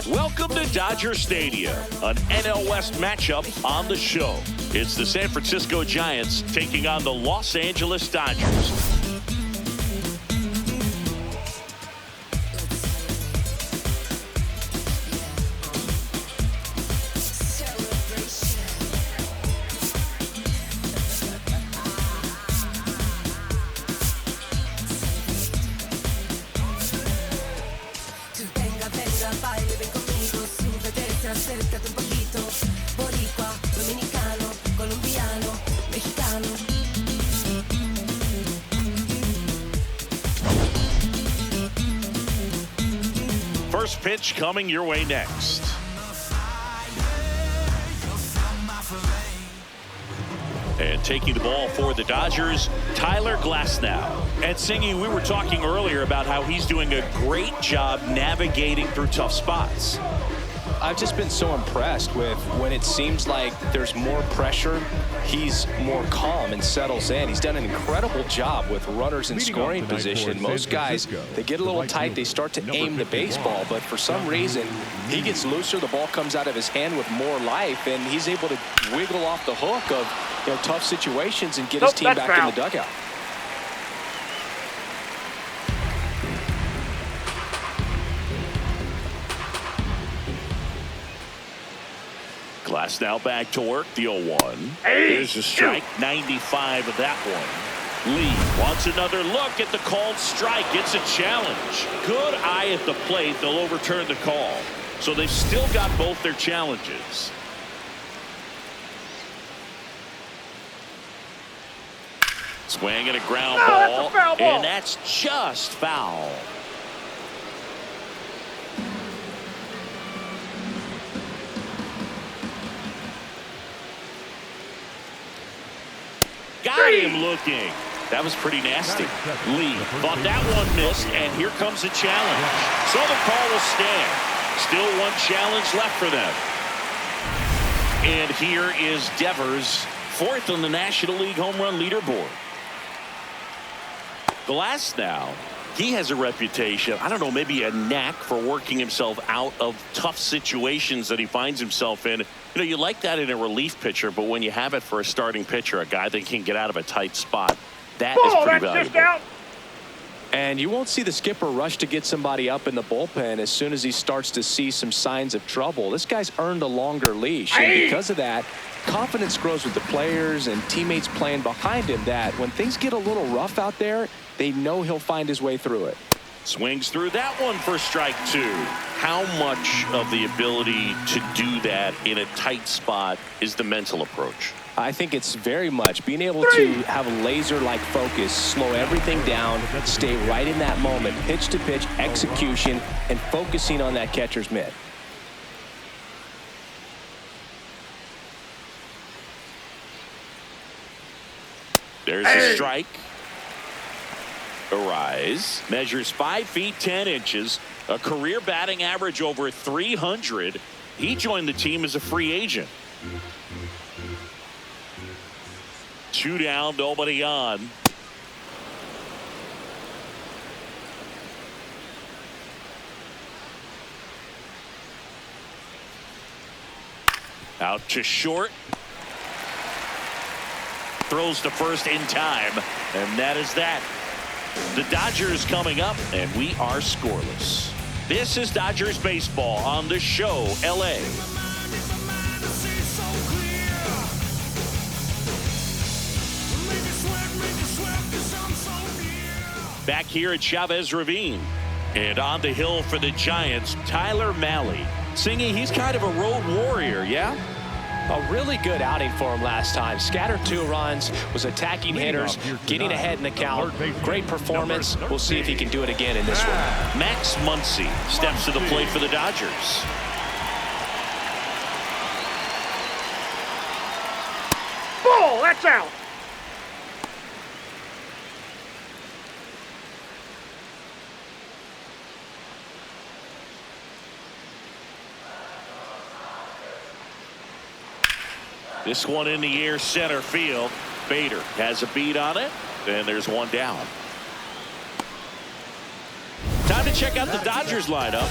Welcome to Dodger Stadium, an NL West matchup on the show. It's the San Francisco Giants taking on the Los Angeles Dodgers. First pitch coming your way next. And taking the ball for the Dodgers, Tyler Glasnow. And Singy, we were talking earlier about how he's doing a great job navigating through tough spots. I've just been so impressed with when it seems like there's more pressure, he's more calm and settles in. He's done an incredible job with runners in scoring position. Most guys, they get a little tight, they start to aim the baseball, but for some reason, he gets looser, the ball comes out of his hand with more life, and he's able to wiggle off the hook of tough situations and get his team back in the dugout. Glasnow back to work, the 0-1. There's a strike, 95 of that one. Lee wants another look at the called strike. It's a challenge. Good eye at the plate. They'll overturn the call. So they've still got both their challenges. Swing and a ground ball. And that's just foul. Got him looking. That was pretty nasty. Lee thought that one missed, and here comes a challenge. So the call will stand. Still one challenge left for them. And here is Devers, fourth on the National League home run leaderboard. Glasnow, he has a reputation, I don't know, maybe a knack for working himself out of tough situations that he finds himself in. You like that in a relief pitcher, but when you have it for a starting pitcher, a guy that can get out of a tight spot, that is pretty valuable. And you won't see the skipper rush to get somebody up in the bullpen as soon as he starts to see some signs of trouble. This guy's earned a longer leash, and because of that, confidence grows with the players and teammates playing behind him, that when things get a little rough out there, they know he'll find his way through it. Swings through that one for strike two. How much of the ability to do that in a tight spot is the mental approach? I think it's very much being able to have a laser-like focus, slow everything down, stay right in that moment, pitch to pitch execution, and focusing on that catcher's mitt. There's a strike. Arraez measures 5 feet 10 inches, a career batting average over 300. He joined the team as a free agent. 2 down, nobody on. Out to short. Throws to first in time, and that is that. The Dodgers coming up, and we are scoreless. This is Dodgers baseball on the show, LA. Back here at Chavez Ravine. And on the hill for the Giants, Tyler Mahle. Singy, he's kind of a road warrior, yeah? A really good outing for him last time. Scattered 2 runs, was attacking hitters, getting ahead in the count. Great performance. We'll see if he can do it again in this one. Max Muncy steps to the plate for the Dodgers. Ball, that's out. This one in the air, center field. Bader has a beat on it, and there's one down. Time to check out the Dodgers lineup.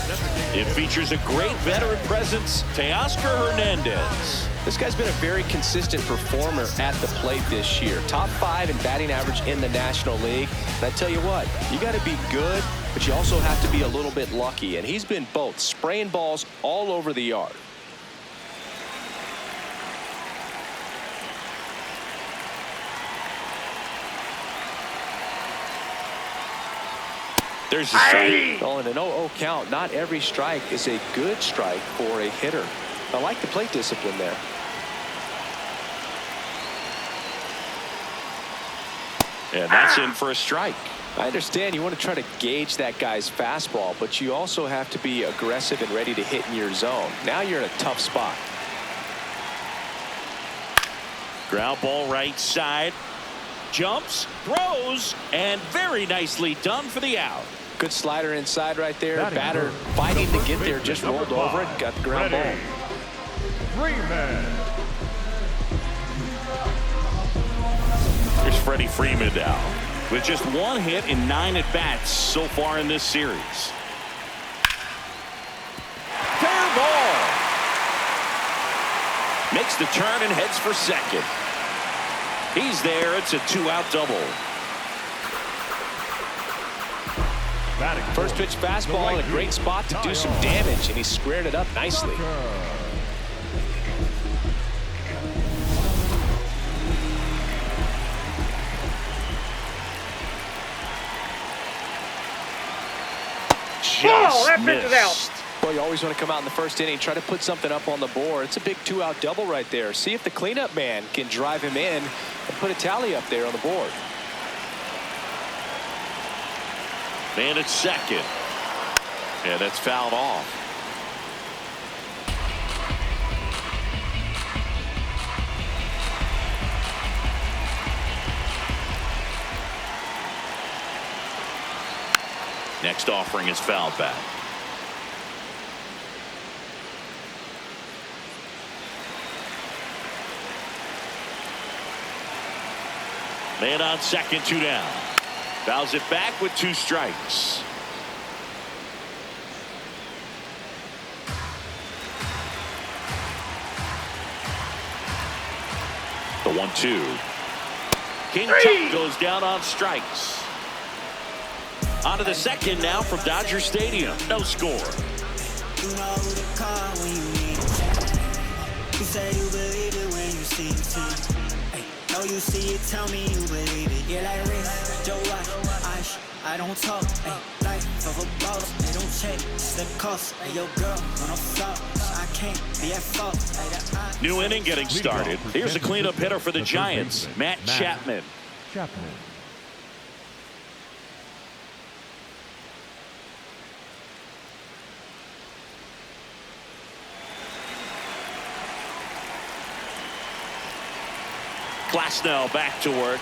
It features a great veteran presence, Teoscar Hernandez. This guy's been a very consistent performer at the plate this year. Top 5 in batting average in the National League. And I tell you what, you got to be good, but you also have to be a little bit lucky. And he's been both, spraying balls all over the yard. There's a strike. Oh, and an 0-0 count. Not every strike is a good strike for a hitter. I like the plate discipline there. And that's in for a strike. I understand you want to try to gauge that guy's fastball, but you also have to be aggressive and ready to hit in your zone. Now you're in a tough spot. Ground ball right side. Jumps, throws, and very nicely done for the out. Good slider inside right there. Batter fighting to get there, just rolled over it, got the ground ball. Freeman. Here's Freddie Freeman now with just 1 hit in 9 at-bats so far in this series. Fair ball. Makes the turn and heads for second. He's there. It's a 2-out double. First pitch fastball in a great spot to do some damage, and he squared it up nicely. Just that pitch is out. Well, you always want to come out in the first inning, try to put something up on the board. It's a big 2-out double right there. See if the cleanup man can drive him in and put a tally up there on the board. Man at second. And that's fouled off. Next offering is fouled back. Man on second, 2 down. Fouls it back with 2 strikes. The 1-2. King goes down on strikes. On to the second now from Dodger Stadium. No score. You know who to call when you need it. You say you believe it when you see it. Hey, know you see it, tell me you believe it. Yeah, like Rick, Joe Watt, I don't talk. Hey, life of a boss, they don't check. It's the cost. Hey, yo, girl, when I'm flop, I can't be at fault. Hey, New inning getting started. Here's a cleanup hitter for the Giants, Matt Chapman. Glasnow back to work.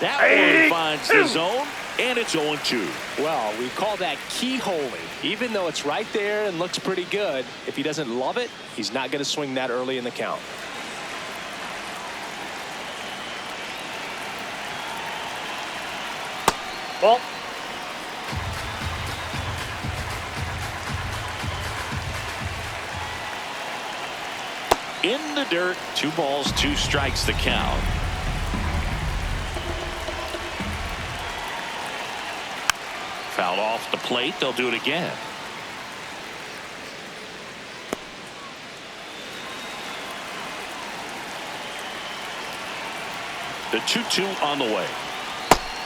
That one finds the zone, and it's 0-2. Well, we call that keyholing. Even though it's right there and looks pretty good, if he doesn't love it, he's not going to swing that early in the count. Ball. In the dirt, 2 balls, 2 strikes the count. Fouled off the plate. They'll do it again. The 2-2 on the way.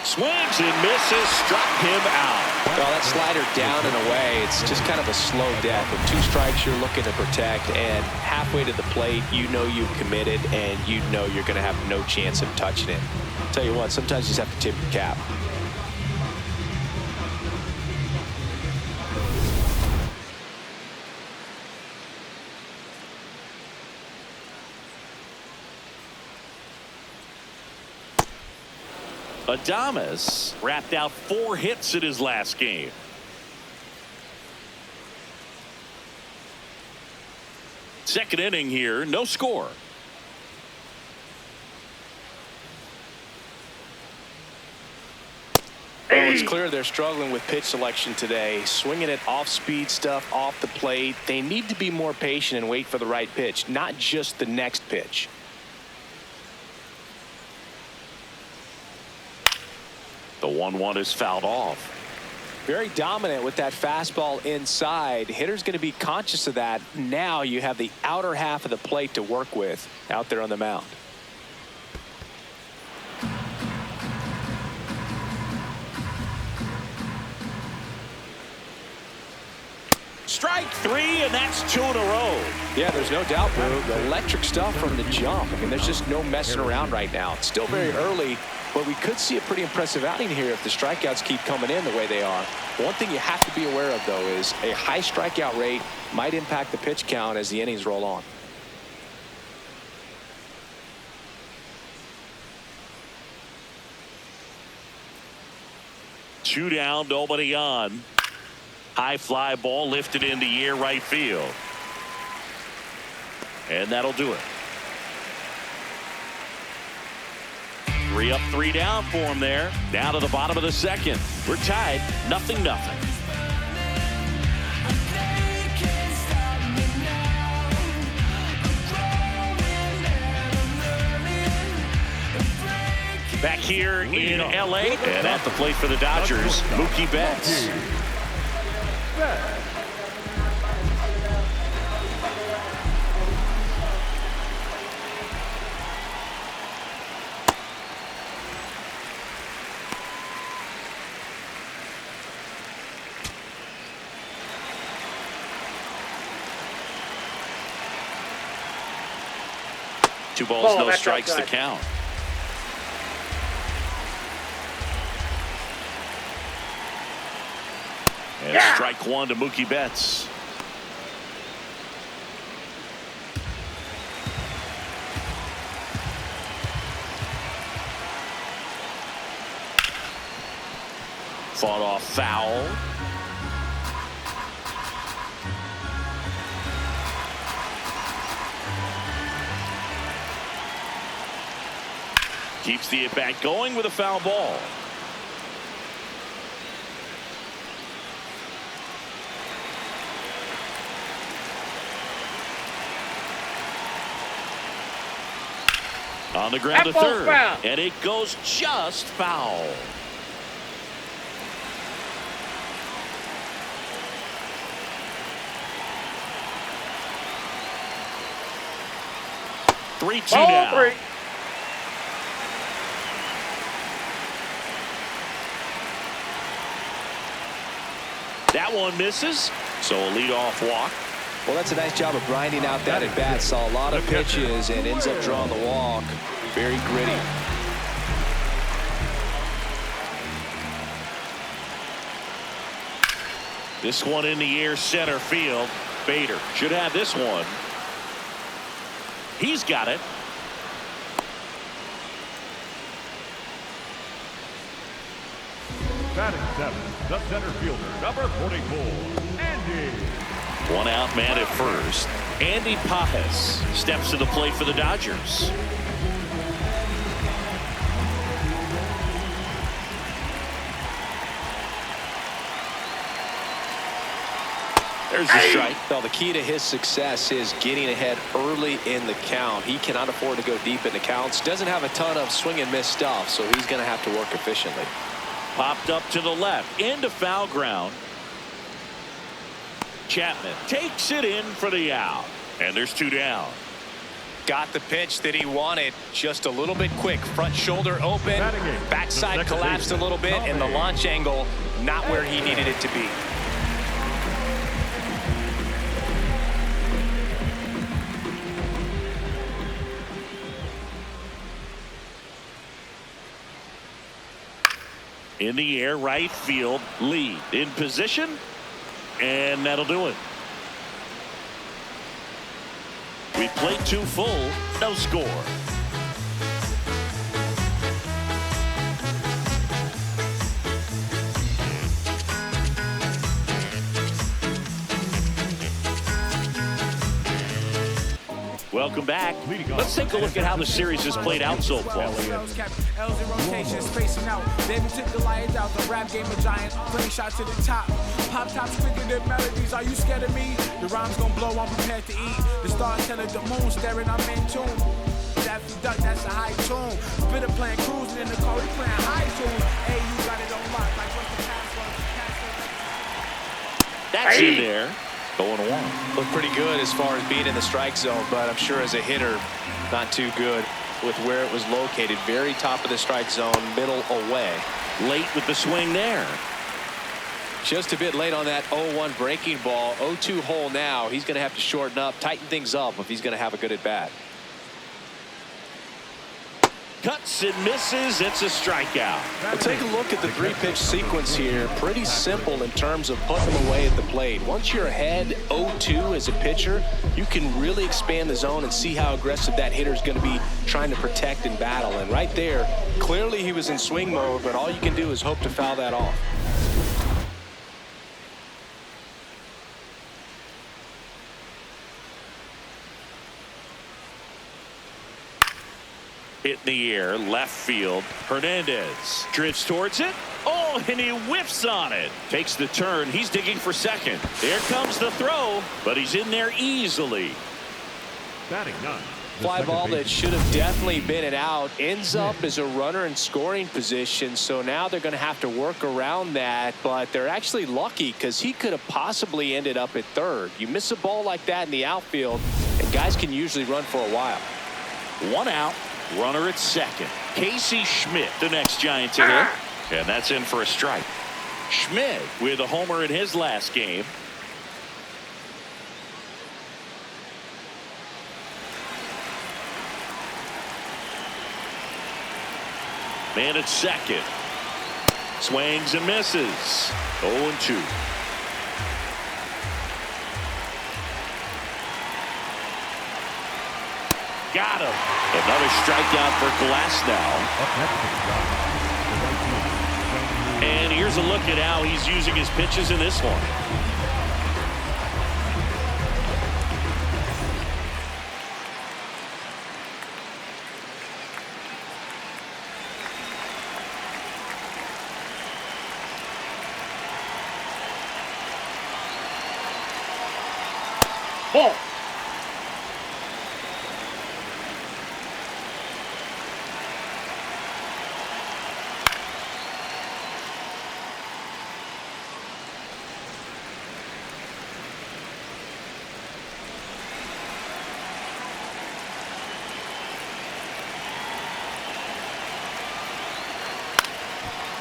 Swings and misses, struck him out. Well, that slider down and away, it's just kind of a slow death. With 2 strikes you're looking to protect, and halfway to the plate, you know you've committed, and you know you're going to have no chance of touching it. Tell you what, sometimes you just have to tip your cap. Adames wrapped out 4 hits in his last game. Second inning here, no score. Well, it's clear they're struggling with pitch selection today. Swinging at off-speed stuff off the plate. They need to be more patient and wait for the right pitch, not just the next pitch. The 1-1 is fouled off. Very dominant with that fastball inside. Hitter's going to be conscious of that. Now you have the outer half of the plate to work with out there on the mound. Strike 3, and that's 2 in a row. Yeah, there's no doubt, Boo. The electric stuff from the jump. I mean, there's just no messing around right now. It's still very early, but we could see a pretty impressive outing here if the strikeouts keep coming in the way they are. One thing you have to be aware of, though, is a high strikeout rate might impact the pitch count as the innings roll on. Two down, nobody on. High fly ball lifted in the air right field. And that'll do it. 3 up, 3 down for him there. Down to the bottom of the second. We're tied, 0-0. Back here in LA, and at the plate for the Dodgers, Mookie Betts. Two balls, no strikes to count. And strike 1 to Mookie Betts. Fought off foul. Keeps the at-bat going with a foul ball. On the ground to third, and it goes just foul. Three, 2 now. That one misses, so a leadoff walk. Well, that's a nice job of grinding out that at bat. Saw a lot of pitches and ends up drawing the walk. Very gritty. This one in the air, center field. Bader should have this one. He's got it. Batting 7th, the center fielder, number 44, Andy. 1 out man at first. Andy Pajes steps to the plate for the Dodgers. There's the strike. Well, the key to his success is getting ahead early in the count. He cannot afford to go deep in the counts. Doesn't have a ton of swing and miss stuff, so he's going to have to work efficiently. Popped up to the left into foul ground. Chapman takes it in for the out, and there's 2 down. Got the pitch that he wanted, just a little bit quick. Front shoulder open, backside collapsed a little bit, and the launch angle not where he needed it to be. In the air, right field, Lee in position, and that'll do it. We played 2 full, no score. Welcome back. Let's take a look at how the series has played out so far. L's in rotation, spacing out. David took the lions out. The rap game of giant. Playing shot to the top. Pop tops quicker than melodies. Are you scared of me? The rhyme's gonna blow. I'm prepared to eat. The stars telling the moon staring. I'm in tune. Daffy Duck, that's a high tune. Spitter playing cruising in the car. We playing high tune. Hey, you got it on lock. Like what's the password? That's in there. 0-1. Looked pretty good as far as being in the strike zone, but I'm sure as a hitter, not too good with where it was located. Very top of the strike zone, middle away. Late with the swing there. Just a bit late on that 0-1 breaking ball. 0-2 hole now. He's going to have to shorten up, tighten things up if he's going to have a good at bat. Cuts and misses. It's a strikeout. Well, take a look at the three-pitch sequence here. Pretty simple in terms of putting them away at the plate. Once you're ahead 0-2 as a pitcher, you can really expand the zone and see how aggressive that hitter is going to be trying to protect and battle. And right there, clearly he was in swing mode, but all you can do is hope to foul that off. Hit in the air, left field. Hernandez drifts towards it. Oh, and he whiffs on it. Takes the turn. He's digging for second. There comes the throw, but he's in there easily. Batting 9. Fly ball that should have definitely been an out. Ends up as a runner in scoring position. So now they're going to have to work around that. But they're actually lucky because he could have possibly ended up at third. You miss a ball like that in the outfield, and guys can usually run for a while. 1 out. Runner at second. Casey Schmidt, the next Giant to hit. And that's in for a strike. Schmidt with a homer in his last game. Man at second. Swings and misses. 0-2. Got him. Another strikeout for Glasnow. And here's a look at how he's using his pitches in this one. Ball.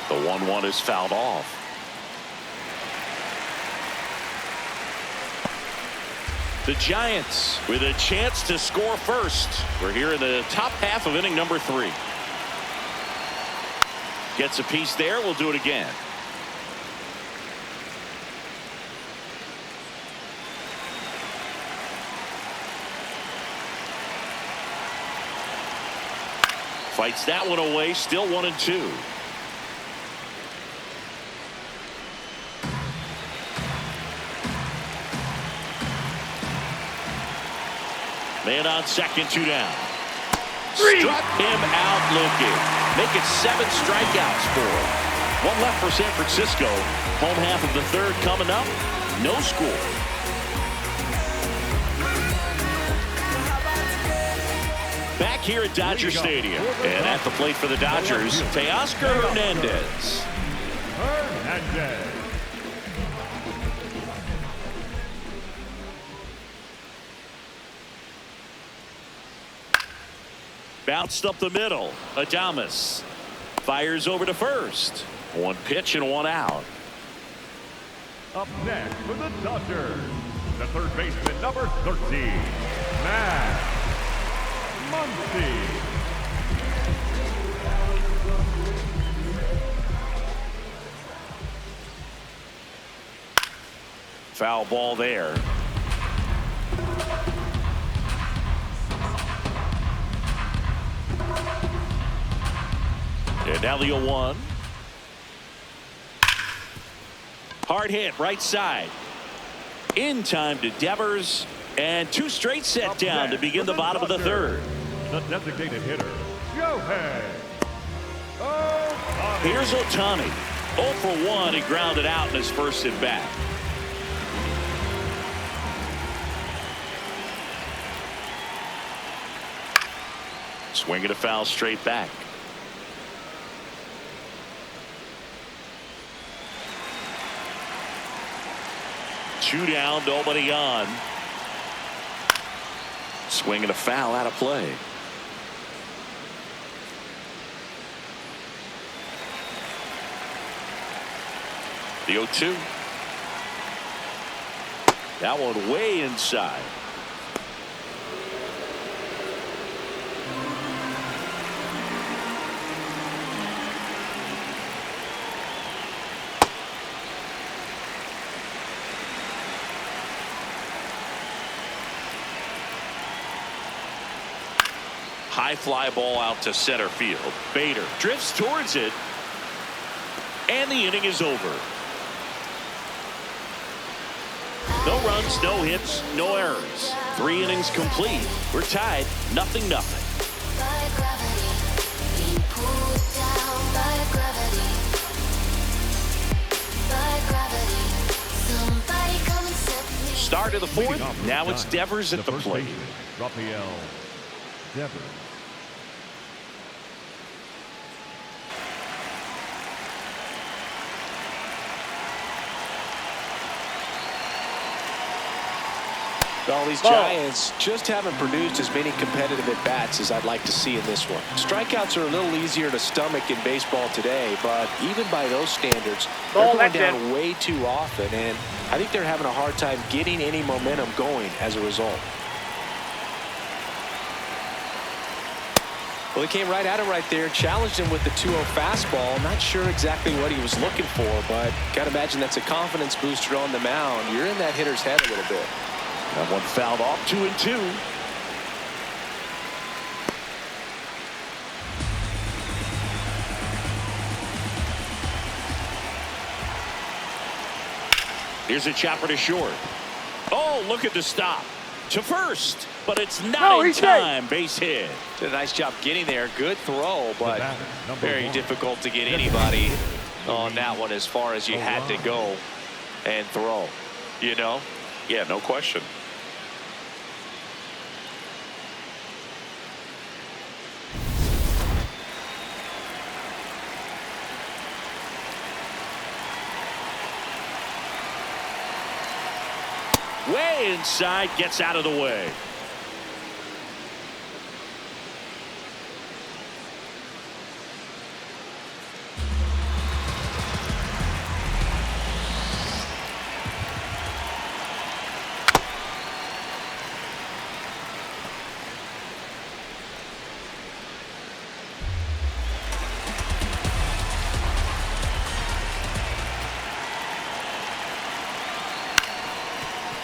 The 1-1 is fouled off. The Giants with a chance to score first. We're here in the top half of inning number 3. Gets a piece there. We'll do it again. Fights that one away. Still 1-2. Man on second, 2 down. Struck him out looking. Make it 7 strikeouts for him. 1 left for San Francisco. Home half of the 3rd coming up. No score. Back here at Dodger Stadium. And at the plate for the Dodgers, Teoscar Hernandez. Bounced up the middle. Adames fires over to first. 1 pitch and 1 out. Up next for the Dodgers, the third baseman, number 13, Max Muncy. Foul ball there. And now the 0-1. Hard hit right side. In time to Devers. And 2 straight set down to begin the bottom of the third. The designated hitter, Shohei Ohtani. Here's Ohtani. 0 for 1. He grounded out in his first at bat. Swinging a foul straight back. Two down, nobody on. Swinging a foul out of play. The 0-2. That one way inside. High fly ball out to center field. Bader drifts towards it. And the inning is over. No runs, no hits, no errors. 3 innings complete. We're tied, 0-0. Start of the 4th. Now it's Devers at the plate. Rafael Devers. Well, these Giants just haven't produced as many competitive at-bats as I'd like to see in this one. Strikeouts are a little easier to stomach in baseball today, but even by those standards, they're going down way too often, and I think they're having a hard time getting any momentum going as a result. Well, he came right at him right there, challenged him with the 2-0 fastball. Not sure exactly what he was looking for, but got to imagine that's a confidence booster on the mound. You're in that hitter's head a little bit. That one fouled off. 2-2. Here's a chopper to short. Oh, look at the stop. To first, but it's not in time. Base hit. Did a nice job getting there. Good throw, but very difficult to get anybody on that one as far as you had to go and throw. You know? Yeah, no question. Way inside, gets out of the way.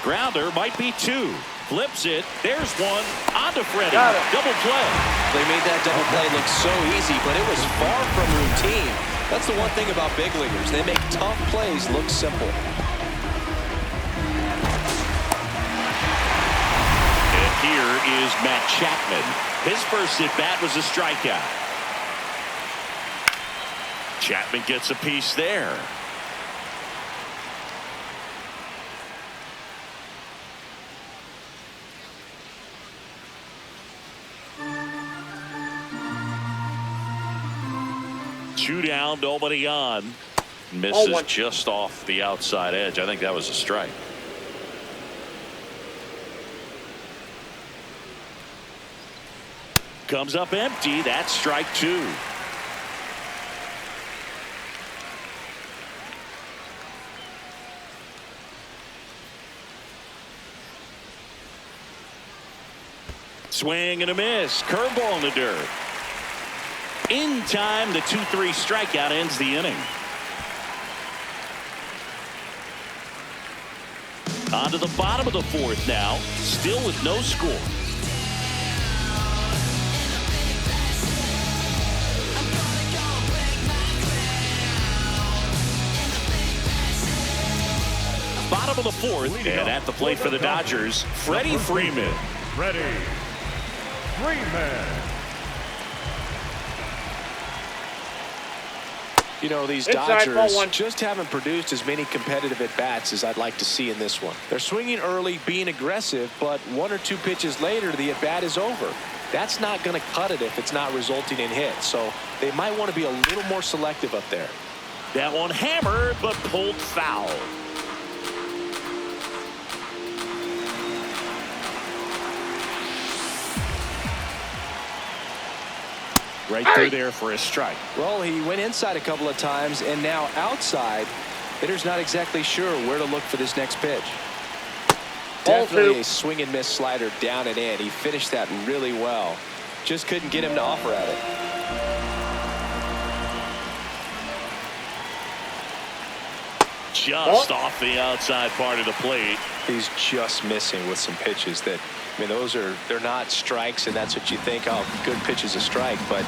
Grounder might be 2. Flips it. There's one. On to Freddie. Double play. They made that double play look so easy, but it was far from routine. That's the one thing about big leaguers. They make tough plays look simple. And here is Matt Chapman. His first at bat was a strikeout. Chapman gets a piece there. Two down, nobody on. Misses just off the outside edge. I think that was a strike. Comes up empty. That's strike 2. Swing and a miss. Curveball in the dirt. In time, the 2-3 strikeout ends the inning. On to the bottom of the 4th now, still with no score. Bottom of of the fourth. And at the plate for the Dodgers, Freddie Freeman. Freddie Freeman. You know, these Dodgers just haven't produced as many competitive at-bats as I'd like to see in this one. They're swinging early, being aggressive, but 1 or 2 pitches later, the at-bat is over. That's not going to cut it if it's not resulting in hits. So they might want to be a little more selective up there. That one hammered, but pulled foul. Right through there for a strike. Well, he went inside a couple of times, and now outside. Hitter's not exactly sure where to look for this next pitch. Definitely a swing and miss slider down and in. He finished that really well. Just couldn't get him to offer at it. Just off the outside part of the plate. He's just missing with some pitches that, I mean, they're not strikes, and that's what you think, oh, good pitch is a strike, but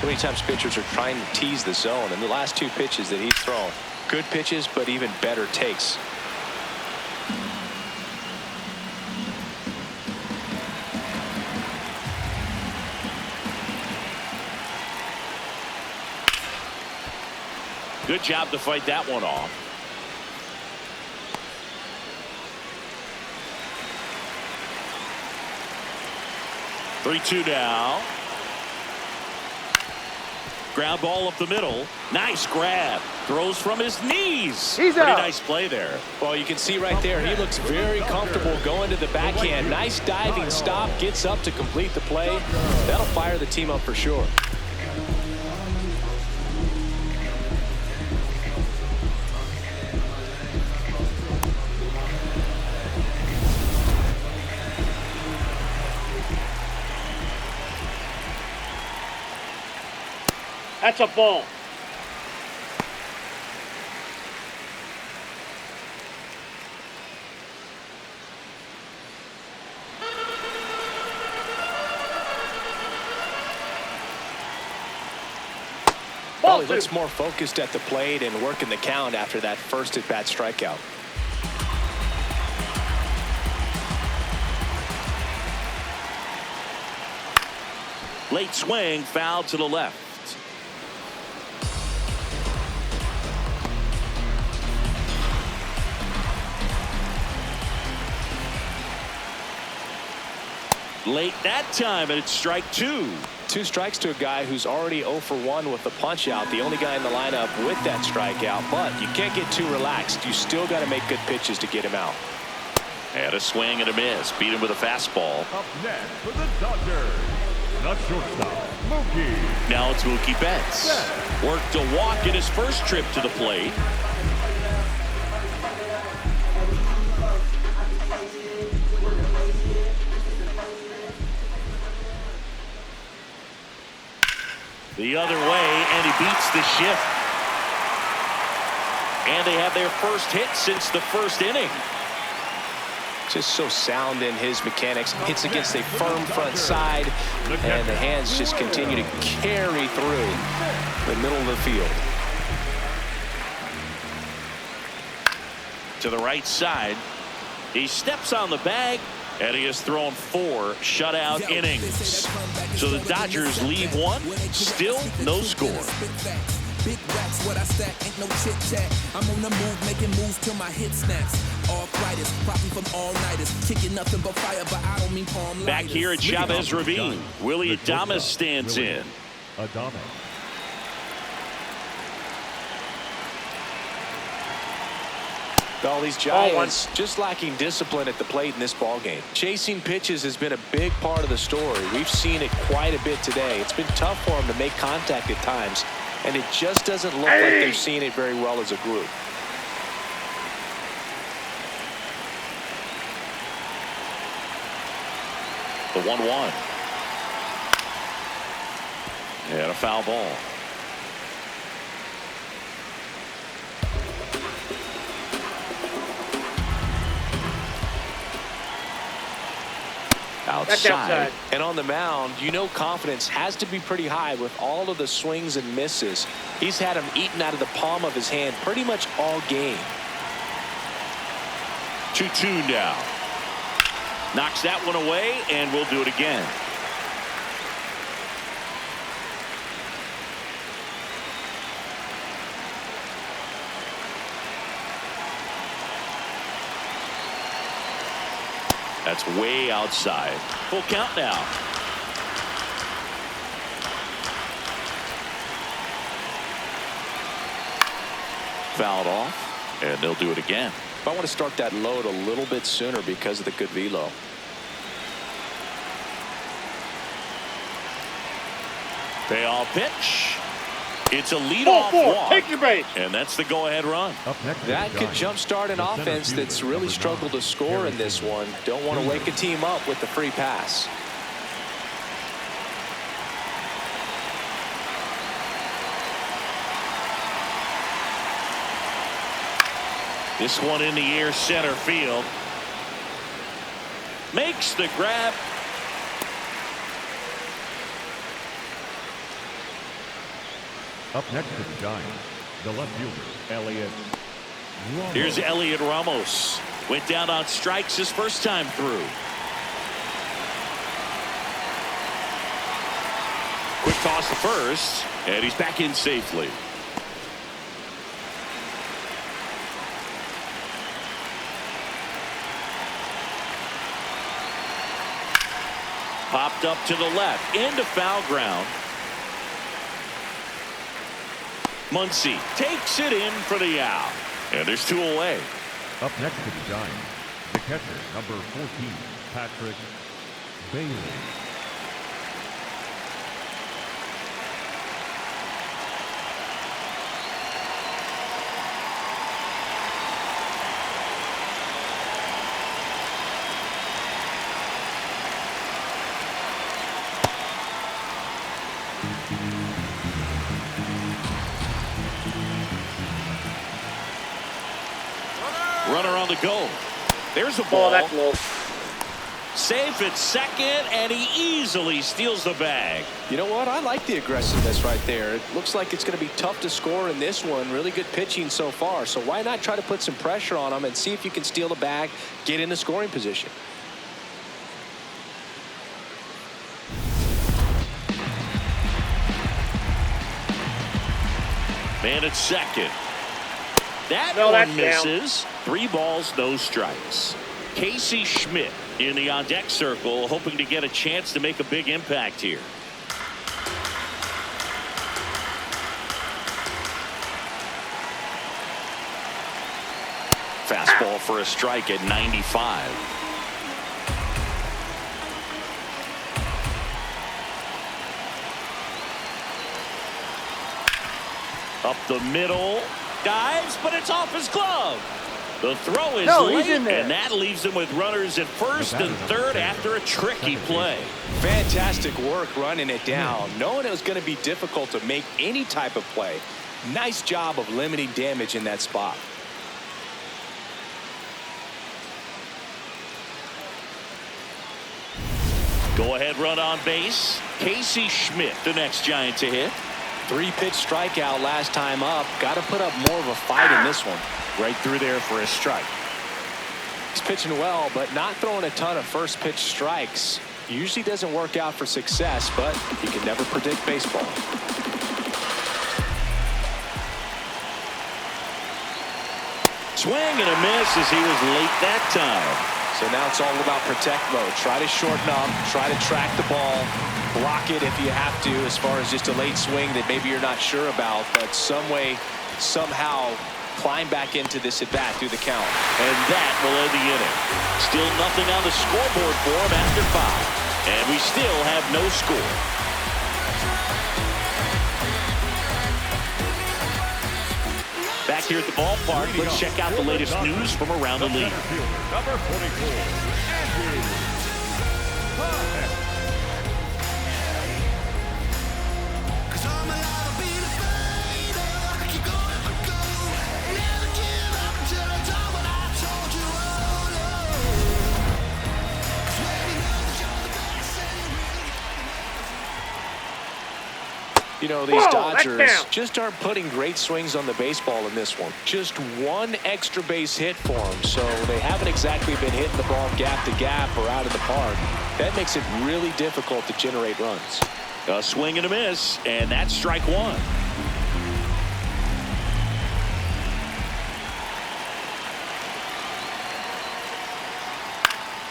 so many times pitchers are trying to tease the zone, and the last 2 pitches that he's thrown, good pitches, but even better takes. Good job to fight that one off. Three-two now. Ground ball up the middle. Nice grab. Throws from his knees. Pretty nice play there. Well, you can see right there, he looks very comfortable going to the backhand. Nice diving stop. Gets up to complete the play. That'll fire the team up for sure. That's a ball. Well, he looks more focused at the plate and working the count after that first at-bat strikeout. Late swing, foul to the left. Late that time, and it's strike 2. 2 strikes to a guy who's already 0 for 1 with the punch out. The only guy in the lineup with that strikeout, but you can't get too relaxed. You still got to make good pitches to get him out. And a swing and a miss. Beat him with a fastball. Up next for the Dodgers, the shortstop, Mookie. Now it's Mookie Betts. Worked a walk in his first trip to the plate. The other way, and he beats the shift. And they have their first hit since the first inning. Just so sound in his mechanics. Hits against a firm front side, and the hands just continue to carry through the middle of the field. To the right side. He steps on the bag, and he has thrown 4 shutout innings. So the Dodgers leave 1, still no score. Big racks, what I stack, ain't no chit chat. I'm on the move, making moves till my hit snaps. Arthritis, probably from all-nighters. Kicking nothing but fire, but I don't mean palm. Back here at Chavez Ravine, Willy Adames stands in. Adames. All these Giants just lacking discipline at the plate in this ballgame. Chasing pitches has been a big part of the story. We've seen it quite a bit today. It's been tough for them to make contact at times, and it just doesn't look like they're seeing it very well as a group. The 1-1. And a foul ball. Outside. And on the mound, you know confidence has to be pretty high with all of the swings and misses. He's had them eaten out of the palm of his hand pretty much all game. 2-2 now. Knocks that one away, and we'll do it again. That's way outside. Full count now. Fouled off, and they'll do it again. I want to start that load a little bit sooner because of the good velo. Payoff pitch. It's a leadoff walk. Take your base. And that's the go-ahead run. That could jumpstart an offense that's really struggled to score in this one. Don't want to wake a team up with the free pass. This one in the air, center field. Makes the grab. Up next to the Giants, the left fielder, Heliot Ramos. Here's Heliot Ramos. Went down on strikes his first time through. Quick toss to first, and he's back in safely. Popped up to the left, into foul ground. Muncy takes it in for the out. And there's two away. Up next to the Giants, the catcher, number 14, Patrick Bailey. Runner on the go. There's a ball. That's low. Safe at second, and he easily steals the bag. You know what? I like the aggressiveness right there. It looks like it's going to be tough to score in this one. Really good pitching so far. So why not try to put some pressure on him and see if you can steal the bag, get in the scoring position. Man at second. That No, one that's misses. 3 balls, no strikes. Casey Schmidt in the on-deck circle, hoping to get a chance to make a big impact here. Fastball for a strike at 95. Up the middle. Dives, but it's off his glove. The throw is late, and that leaves him with runners at first and third after a tricky play. Fantastic work running it down, knowing it was going to be difficult to make any type of play. Nice job of limiting damage in that spot. Go ahead run on base. Casey Schmidt, the next Giant to hit. 3-pitch strikeout last time up. Got to put up more of a fight in this one. Right through there for a strike. He's pitching well, but not throwing a ton of first pitch strikes. Usually doesn't work out for success, but you can never predict baseball. Swing and a miss as he was late that time. So now it's all about protect mode. Try to shorten up, try to track the ball, block it if you have to, as far as just a late swing that maybe you're not sure about, but some way, somehow climb back into this at bat through the count. And that will end the inning. Still nothing on the scoreboard for him after 5. And we still have no score. Back here at the ballpark, let's check out the latest news from around the league. Number 44, Andrew. You know, these Dodgers just aren't putting great swings on the baseball in this one. Just one extra base hit for them, so they haven't exactly been hitting the ball gap to gap or out of the park. That makes it really difficult to generate runs. A swing and a miss, and that's strike one.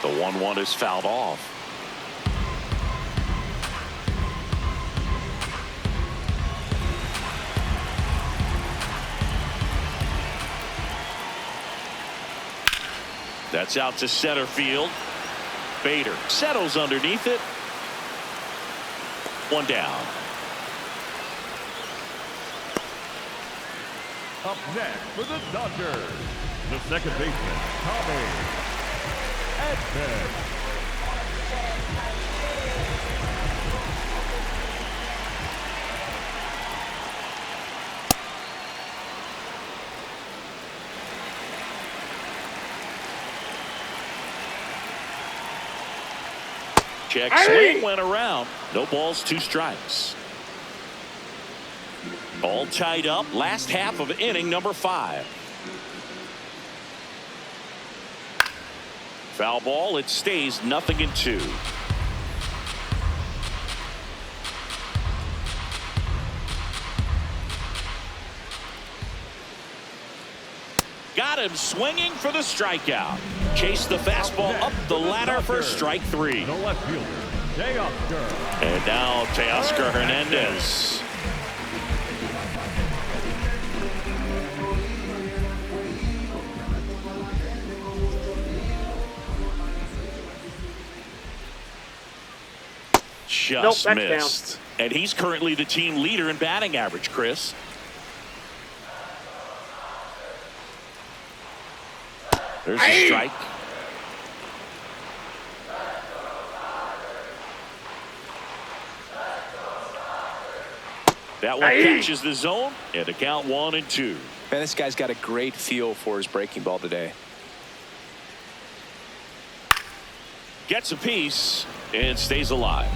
The 1-1 is fouled off. That's out to center field. Bader settles underneath it. One down. Up next for the Dodgers, the second baseman, Tommy Edman. Check swing went around. No balls, 2 strikes. All tied up. Last half of inning number 5. Foul ball. It stays 0-2. Got him swinging for the strikeout. Chase the fastball up the ladder for strike 3. The left fielder, Teoscar. And now Teoscar Hernandez. Just missed. And he's currently the team leader in batting average, Chris. There's a strike. That one catches the zone, and the count 1-2. Man, this guy's got a great feel for his breaking ball today. Gets a piece and stays alive.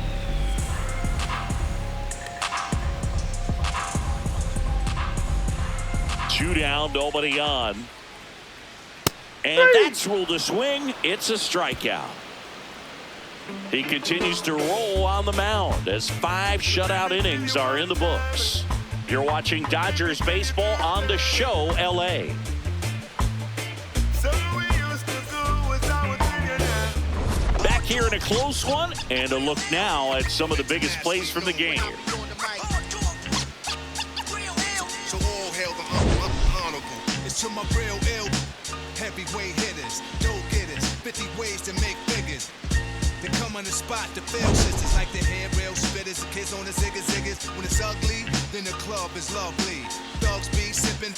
Two down, nobody on. And that's ruled a swing. It's a strikeout. He continues to roll on the mound as 5 shutout innings are in the books. You're watching Dodgers baseball on the show LA. Back here in a close one, and a look now at some of the biggest plays from the game. So all hail the honorable. It's to my real ill. Heavyweight hitters, go-getters, 50 ways to make figures. They come on the spot to fail sisters like the handrail spitters, kids on the ziggas. When it's ugly, then the club is lovely. Thugs be sipping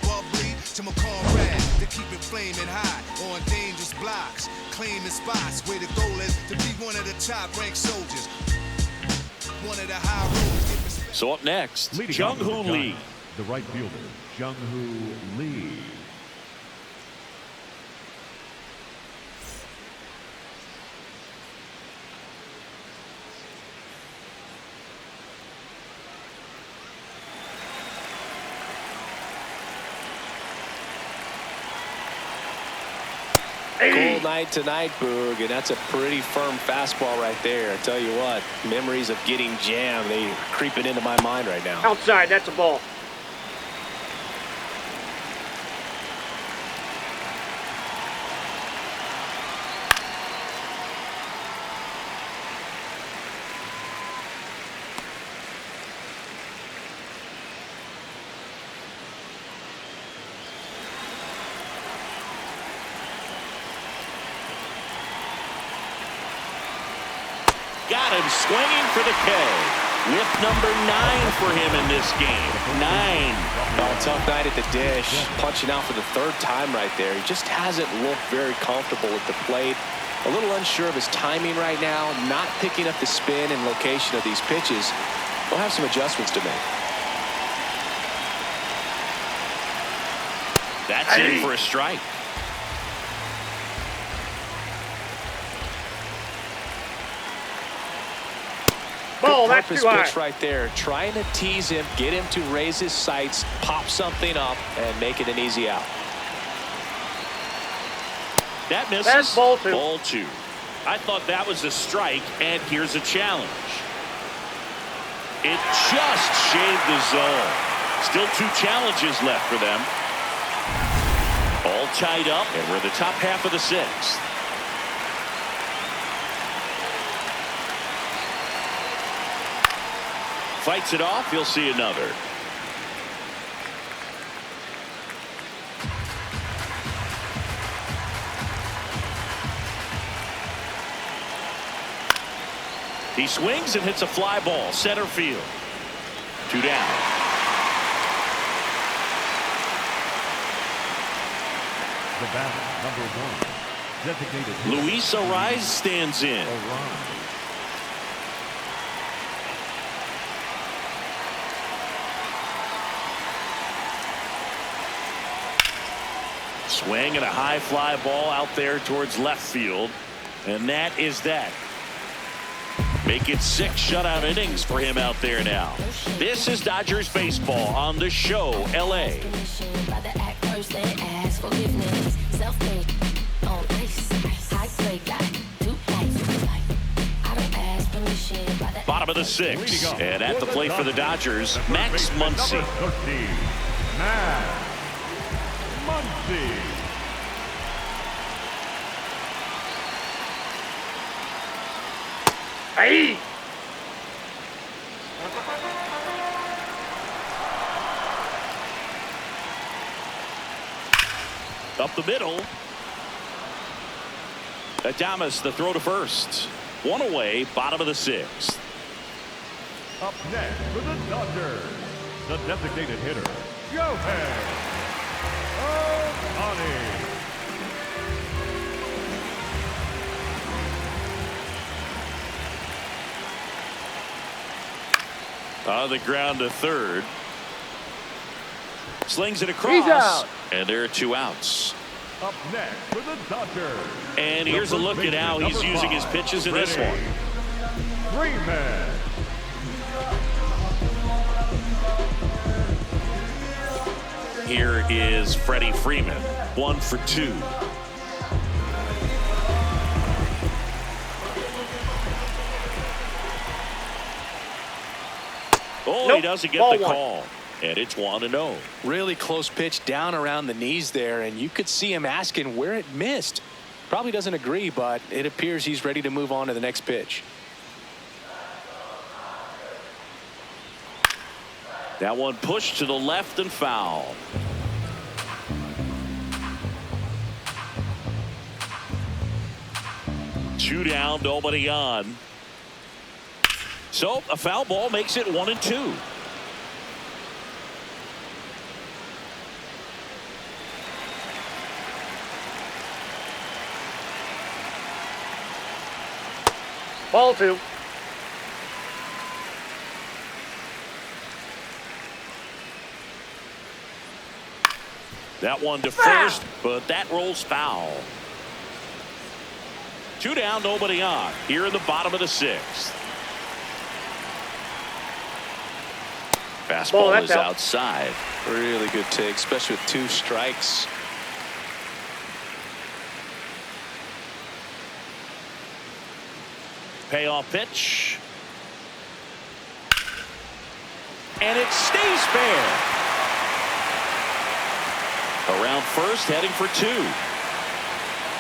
bubbly to my comrade to keep it flaming hot on dangerous blocks, claiming spots where the goal is to be one of the top-ranked soldiers. One of the high rollers. So up next, Jung Hoo Lee. The right fielder, Jung Hoo Lee. Cold night tonight, Boog, and that's a pretty firm fastball right there. I tell you what, memories of getting jammed, they are creeping into my mind right now. Outside, that's a ball. Got him swinging for the K. Whip number 9 for him in this game. 9. Oh, tough night at the dish. Punching out for the 3rd time right there. He just hasn't looked very comfortable at the plate. A little unsure of his timing right now. Not picking up the spin and location of these pitches. We'll have some adjustments to make. That's in for a strike. Ball, that's purpose too high. pitch right there. Trying to tease him, get him to raise his sights, pop something up, and make it an easy out. That misses. That's ball two. Ball two. I thought that was a strike, and here's a challenge. It just shaved the zone. Still 2 challenges left for them. All tied up, and we're in the top half of the 6th. Fights it off. You'll see another. He swings and hits a fly ball. Center field. 2 down. The batter, number 1, designated hitter. Luis Arraez stands in. Swing and a high fly ball out there towards left field. And that is that. Make it 6 shutout innings for him out there now. This is Dodgers baseball on the show, LA. Bottom of the 6th, and at the plate for the Dodgers, Max Muncy. Max Muncy. Hey! Up the middle. Adames, the throw to first. 1 away, bottom of the 6th. Up next for the Dodgers, the designated hitter, Shohei Ohtani. On the ground to third. Slings it across. He's out. And there are 2 outs. Up next for the Dodgers. And here's a look at how he's using his pitches in this one. Freeman. Here is Freddie Freeman. 1 for 2. Oh, Nope. he doesn't get Ball the 1. call. And it's 1-0. Really close pitch down around the knees there, and you could see him asking where it missed. Probably doesn't agree, but it appears he's ready to move on to the next pitch. That one pushed to the left and foul. Two down, nobody on. So a foul ball makes it 1-2. Ball 2. That one to first, but that rolls foul. 2 down, nobody on. Here in the bottom of the 6th. Fastball is outside. Really good take, especially with 2 strikes. Payoff pitch. And it stays fair. Around first, heading for 2.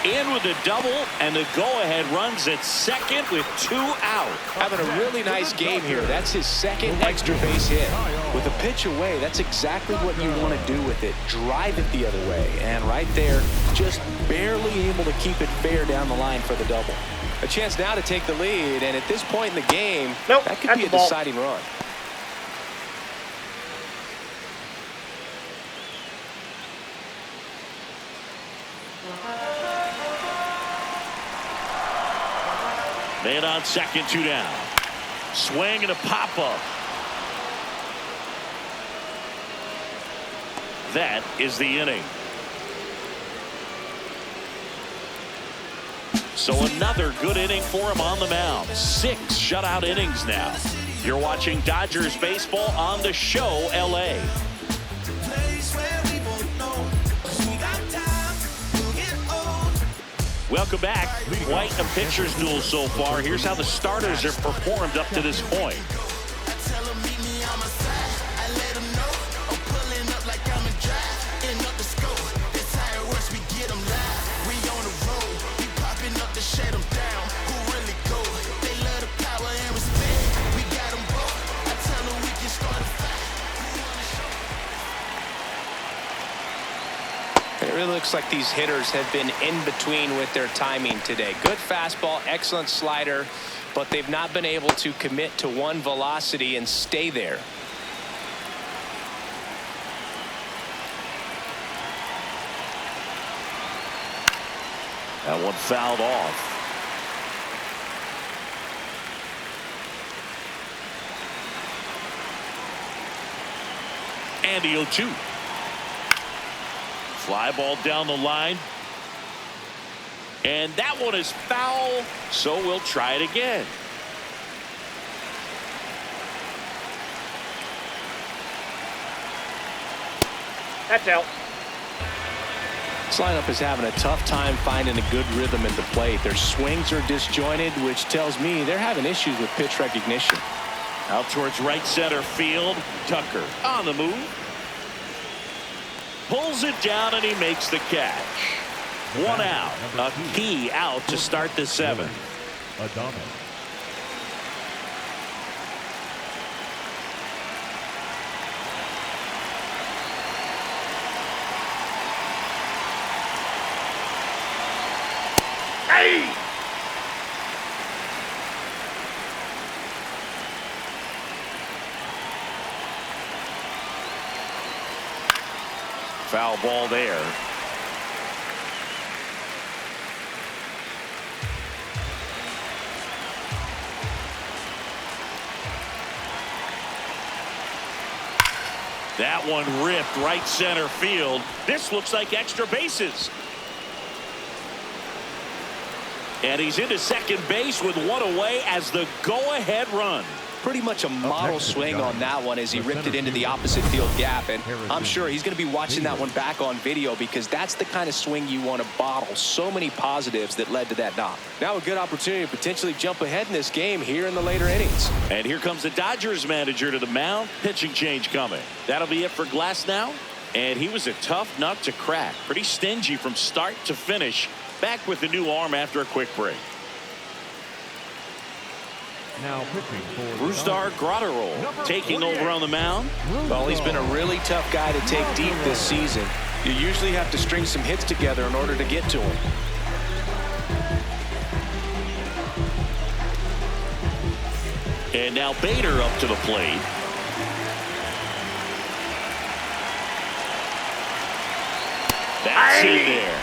In with a double, and the go-ahead runs at second with 2 out. Having a really nice game here. That's his 2nd extra base hit. With a pitch away, that's exactly what you want to do with it. Drive it the other way. And right there, just barely able to keep it fair down the line for the double. A chance now to take the lead, and at this point in the game, that could be a deciding run. Man on second, 2 down. Swing and a pop-up. That is the inning. So another good inning for him on the mound. 6 shutout innings now. You're watching Dodgers baseball on the show, LA. Welcome back. Quite a pitcher's duel so far. Here's how the starters have performed up to this point. It really looks like these hitters have been in between with their timing today. Good fastball, excellent slider, but they've not been able to commit to one velocity and stay there. That one fouled off. And the 0-2. Fly ball down the line. And that one is foul, so we'll try it again. That's out. This lineup is having a tough time finding a good rhythm at the plate. Their swings are disjointed, which tells me they're having issues with pitch recognition. Out towards right center field. Tucker on the move. Pulls it down and he makes the catch. 1 out. A key out to start the 7th. Adames. Hey! Foul ball there. That one ripped right center field. This looks like extra bases. And he's into second base with 1 away as the go-ahead run. Pretty much a model swing on that one as he ripped it into the opposite field gap, and I'm sure he's going to be watching that one back on video because that's the kind of swing you want to bottle. So many positives that led to that knock. Now a good opportunity to potentially jump ahead in this game here in the later innings. And here comes the Dodgers manager to the mound. Pitching change coming. That'll be it for Glasnow, and he was a tough nut to crack. Pretty stingy from start to finish. Back with the new arm after a quick break. Now pitching for Brusdar Graterol taking over on the mound. Well, he's been a really tough guy to take deep this season. You usually have to string some hits together in order to get to him. And now Bader up to the plate. That's in there.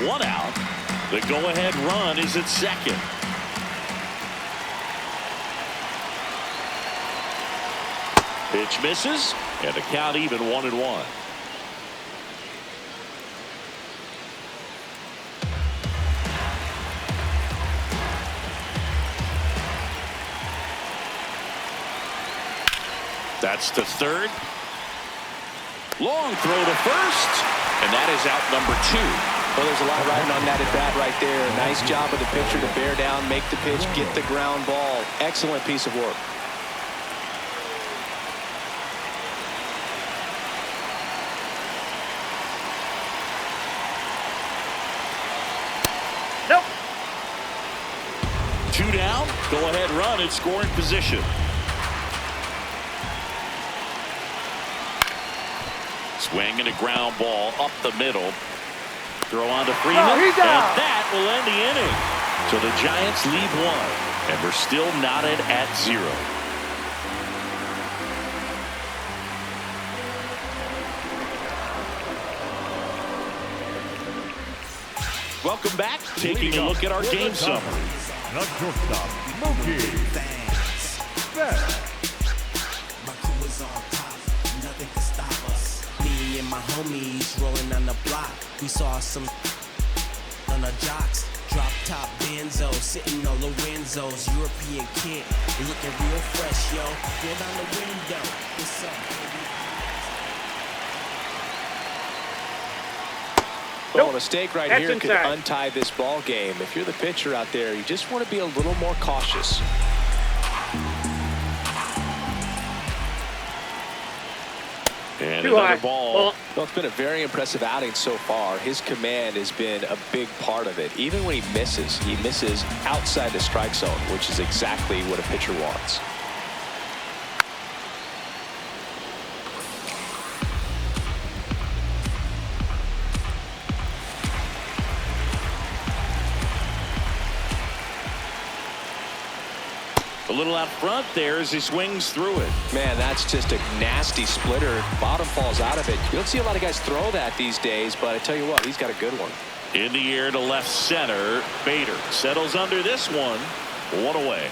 One out. The go-ahead run is at second. Pitch misses, and the count even 1-1. That's to third. Long throw to first, and that is out number 2. Well, there's a lot riding on that at bat right there. Nice job of the pitcher to bear down, make the pitch, get the ground ball. Excellent piece of work. Nope. 2 down. Go ahead run in scoring position. Swing and a ground ball up the middle. Throw on to Freeman, and that will end the inning. So the Giants lead 1, and we're still knotted at 0. Welcome back. Taking a look at our game summary. The shortstop, Mookie Betts. Me and my homies rolling on the block. We saw some on the jocks. Drop top Benzo, sitting on Lorenzos. European kid, looking real fresh, yo. Roll down the window. What's up, baby? Well, a mistake right That's here inside. could untie this ball game. If you're the pitcher out there, you just want to be a little more cautious. And Too another high. ball. Well, it's been a very impressive outing so far. His command has been a big part of it. Even when he misses outside the strike zone, which is exactly what a pitcher wants. A little out front there as he swings through it. Man, that's just a nasty splitter. Bottom falls out of it. You don't see a lot of guys throw that these days, but I tell you what, he's got a good one. In the air to left center. Bader settles under this one. One away.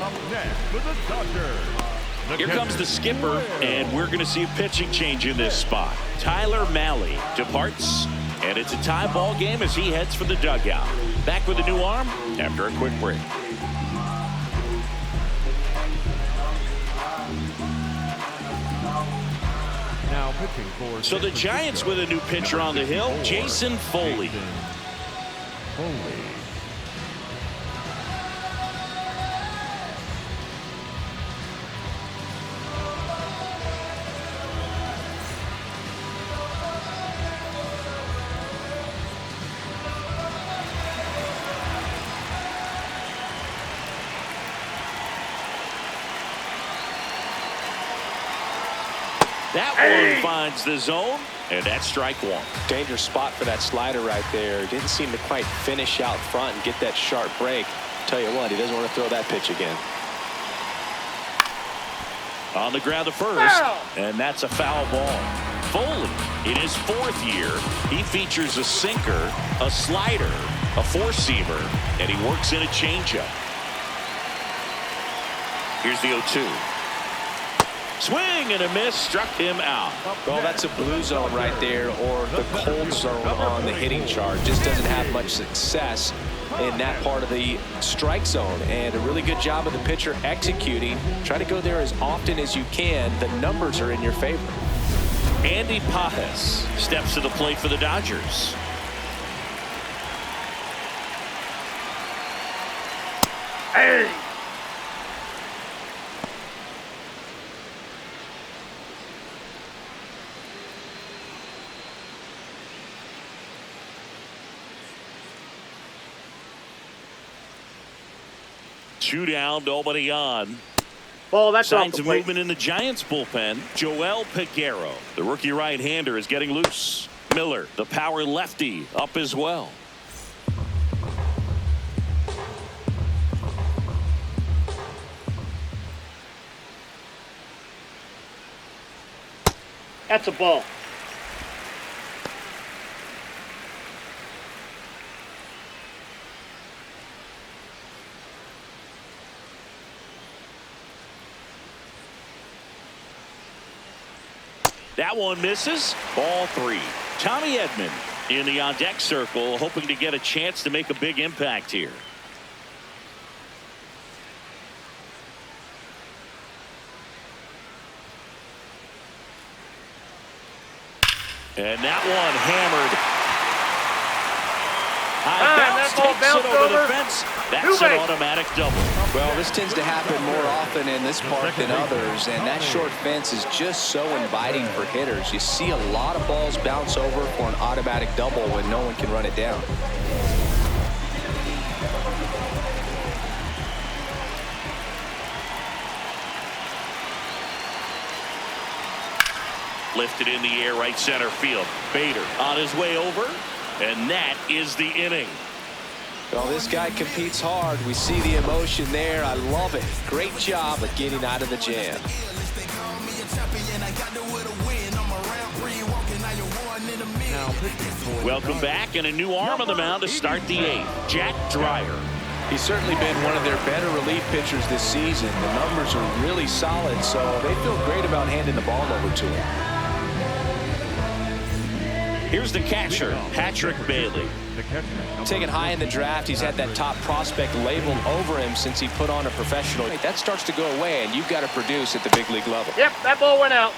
Up next for the Dodgers. Here comes the skipper, and we're going to see a pitching change in this spot. Tyler Mahle departs, and it's a tie ball game as he heads for the dugout. Back with a new arm after a quick break. Now pitching for So the Giants with a new pitcher on the hill, Jason Foley. Foley. That one finds the zone, and that's strike one. Dangerous spot for that slider right there. Didn't seem to quite finish out front and get that sharp break. Tell you what, he doesn't want to throw that pitch again. On the ground to first, and that's a foul ball. Foley, in his fourth year, he features a sinker, a slider, a four-seamer, and he works in a changeup. Here's the 0-2. Swing and a miss, struck him out. Well, that's a blue zone right there, or the cold zone on the hitting chart. Just doesn't have much success in that part of the strike zone. And a really good job of the pitcher executing. Try to go there as often as you can. The numbers are in your favor. Andy Pajes steps to the plate for the Dodgers. Hey! Two down, nobody on. Ball, that's off Signs the of plate. movement in the Giants bullpen. Joel Peguero, the rookie right-hander, is getting loose. Miller, the power lefty, up as well. That's a ball. That one misses. Ball three. Tommy Edman in the on-deck circle, hoping to get a chance to make a big impact here. And that one hammered. High bounce, that ball takes it bounced over the over. fence. That's Two an base. automatic double. Well, this tends to happen more often in this park than others, and that short fence is just so inviting for hitters. You see a lot of balls bounce over for an automatic double when no one can run it down. Lifted in the air, right center field. Bader on his way over, and that is the inning. Well, this guy competes hard. We see the emotion there. I love it. Great job of getting out of the jam. Now pitching for Welcome back, and a new arm on the mound to start the eighth. Jack Dreyer. He's certainly been one of their better relief pitchers this season. The numbers are really solid, so they feel great about handing the ball over to him. Here's the catcher, Patrick Bailey. Taken high in the draft, he's had that top prospect labeled over him since he put on a professional. That starts to go away, and you've got to produce at the big league level. Yep, that ball went out.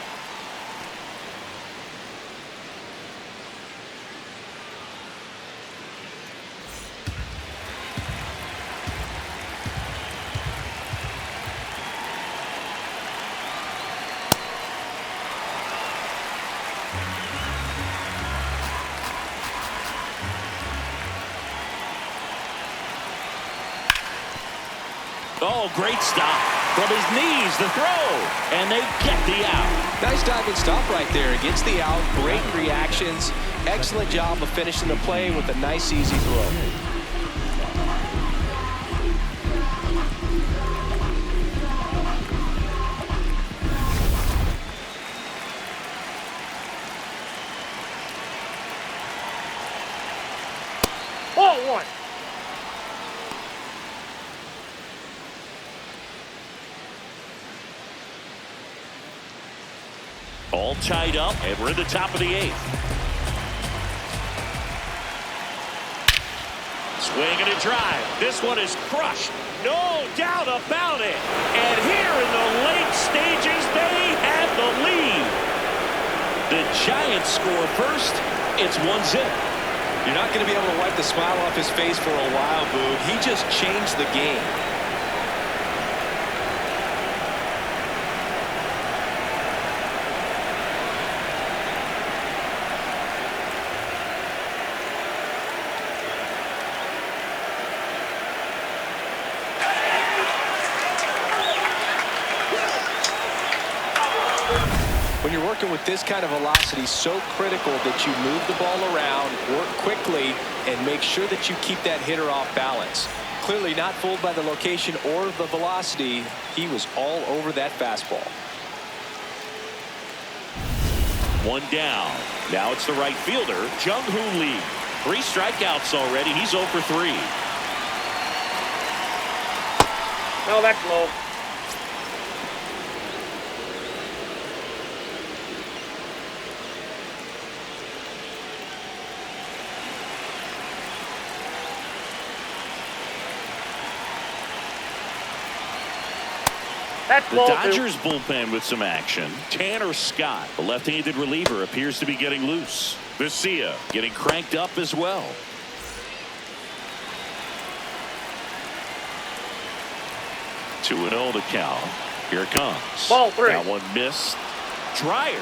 Oh, great stop. From his knees, the throw. And they get the out. Nice diving stop right there. Gets the out. Great reactions. Excellent job of finishing the play with a nice, easy throw. Ball one. All tied up, and we're in the top of the 8th. Swing and a drive. This one is crushed. No doubt about it. And here in the late stages, they have the lead. The Giants score first. It's 1-0. You're not going to be able to wipe the smile off his face for a while, Boog. He just changed the game. When you're working with this kind of velocity, so critical that you move the ball around, work quickly, and make sure that you keep that hitter off balance. Clearly not fooled by the location or the velocity. He was all over that fastball. One down. Now it's the right fielder, Jung Hoo Lee. 3 strikeouts already. He's 0 for 3. No, that's low. The Dodgers bullpen with some action. Tanner Scott, the left-handed reliever, appears to be getting loose. Vesia getting cranked up as well. Two 2-0 the count. Here it comes. Ball 3. That one missed. Dreyer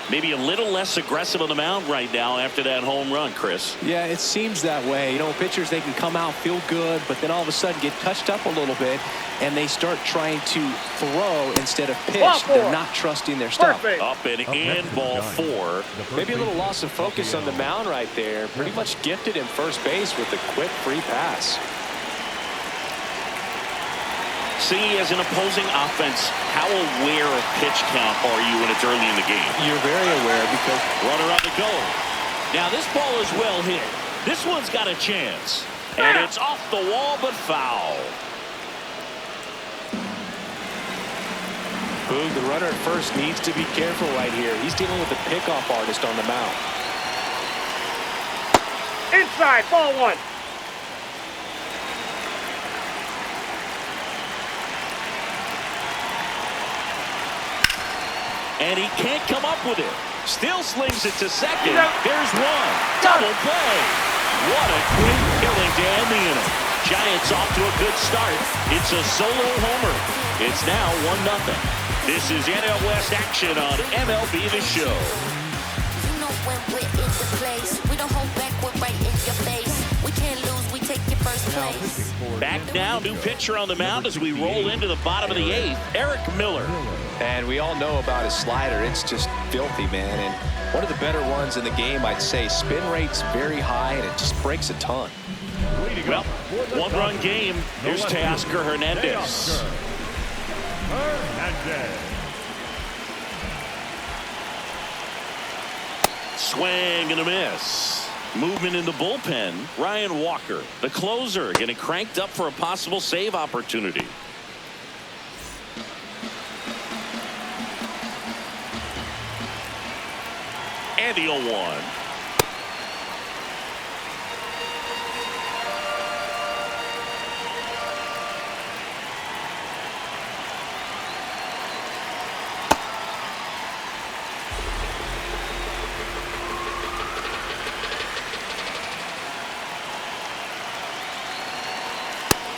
maybe a little less aggressive on the mound right now after that home run, Chris. Yeah, it seems that way. You know, pitchers, they can come out, feel good, but then all of a sudden get touched up a little bit, and they start trying to throw instead of pitch. They're not trusting their stuff. Up and in, ball 4. Maybe a little loss of focus on the mound right there. Pretty much gifted him first base with a quick free pass. See, as an opposing offense, how aware of pitch count are you when it's early in the game? You're very aware because runner on the go. Now this ball is well hit. This one's got a chance. And it's off the wall but foul. Boog, the runner at first needs to be careful right here. He's dealing with the pickoff artist on the mound. Inside, ball 1. And he can't come up with it. Still slings it to second. There's one. Double play. What a quick killing to end the inning. Giants off to a good start. It's a solo homer. It's now 1-0. This is NL West action on MLB The Show. You know when we're in the place. We don't hold back, we're right in your face. We can't lose, we take your first place. Back now, new pitcher on the mound as we roll into the bottom of the 8th. Eric Miller. And we all know about his slider. It's just filthy, man. And one of the better ones in the game, I'd say. Spin rate's very high, and it just breaks a ton. Well, 1-run game. Here's Teoscar Hernandez. Swing and a miss. Movement in the bullpen. Ryan Walker, the closer, getting cranked up for a possible save opportunity. And the 0-1.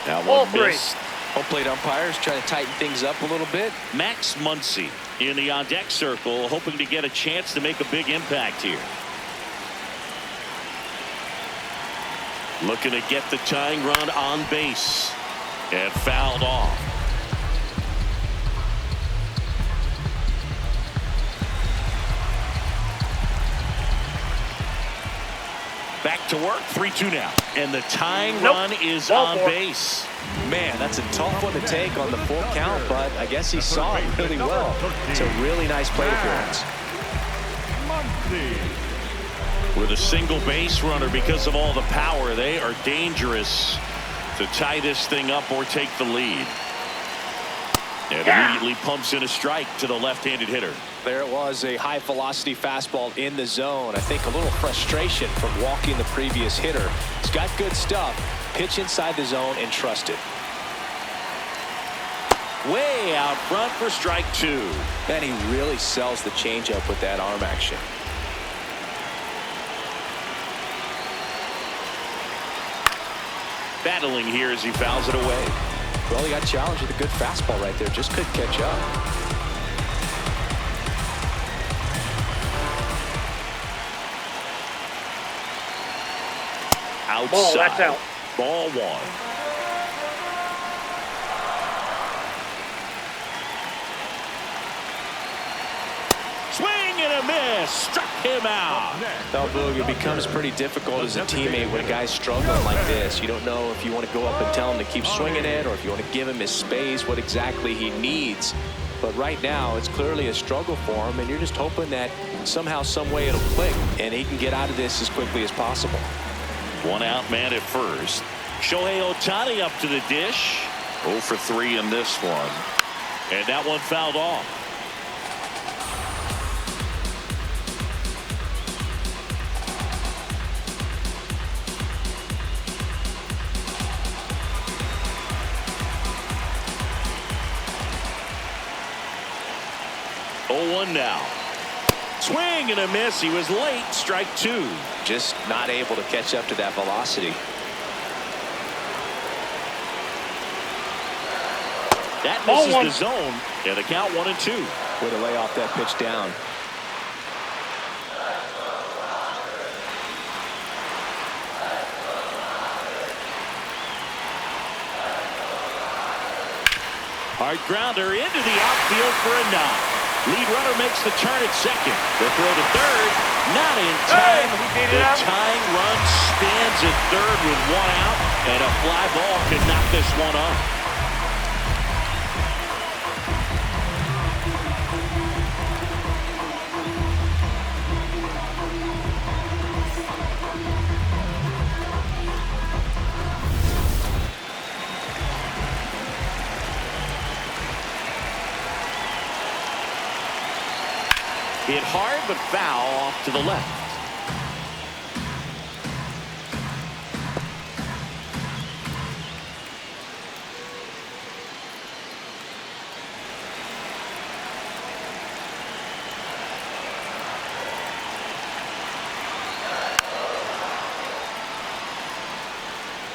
Now one missed. Home plate umpires trying to tighten things up a little bit. Max Muncy in the on-deck circle, hoping to get a chance to make a big impact here. Looking to get the tying run on base. And fouled off. Back to work, 3-2 now. And the tying run is on base. Man, that's a tough one to take on the full count, but I guess he saw it really well. It's a really nice plate appearance. With a single base runner, because of all the power, they are dangerous to tie this thing up or take the lead. And immediately pumps in a strike to the left-handed hitter. There it was, a high velocity fastball in the zone. I think a little frustration from walking the previous hitter. He's got good stuff. Pitch inside the zone and trust it. Way out front for strike 2. And he really sells the changeup with that arm action. Battling here as he fouls it away. Well, he got challenged with a good fastball right there. Just couldn't catch up. Outside. Ball, that's out. Ball 1. Swing and a miss. Struck him out. Now, Boog, it becomes pretty difficult as a teammate when a guy's struggling like this. You don't know if you want to go up and tell him to keep swinging it or if you want to give him his space, what exactly he needs. But right now, it's clearly a struggle for him, and you're just hoping that somehow, some way it'll click, and he can get out of this as quickly as possible. 1 out man at first. Shohei Ohtani up to the dish. 0 for 3 in this one. And that one fouled off. Now. Swing and a miss. He was late. Strike 2. Just not able to catch up to that velocity. That misses the zone. And the count 1-2. Way to lay off that pitch down. Hard grounder into the outfield for a knock. Lead runner makes the turn at second. The throw to third. Not in time. The tying run stands at third with 1 out. And a fly ball can knock this one up. Hit hard, but foul off to the left.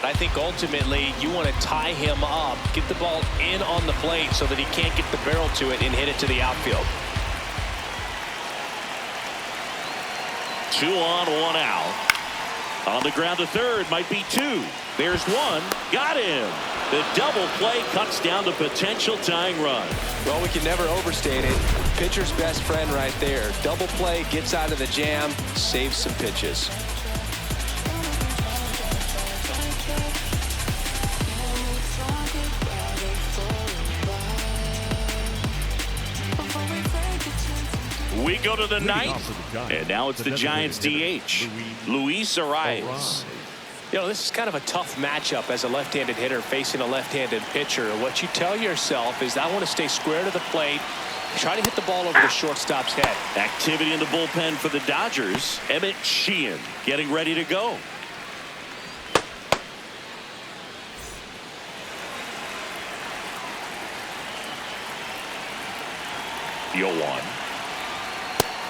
I think ultimately you want to tie him up, get the ball in on the plate so that he can't get the barrel to it and hit it to the outfield. 2 on, 1 out. On the ground to third, might be 2. There's 1. Got him. The double play cuts down the potential tying run. Well, we can never overstate it. Pitcher's best friend right there. Double play, gets out of the jam, saves some pitches. We go to the ninth, and now it's the Giants DH, Luis Arraez. You know, this is kind of a tough matchup as a left-handed hitter facing a left-handed pitcher. What you tell yourself is, I want to stay square to the plate, try to hit the ball over the shortstop's head. Activity in the bullpen for the Dodgers. Emmett Sheehan getting ready to go. The 0-1.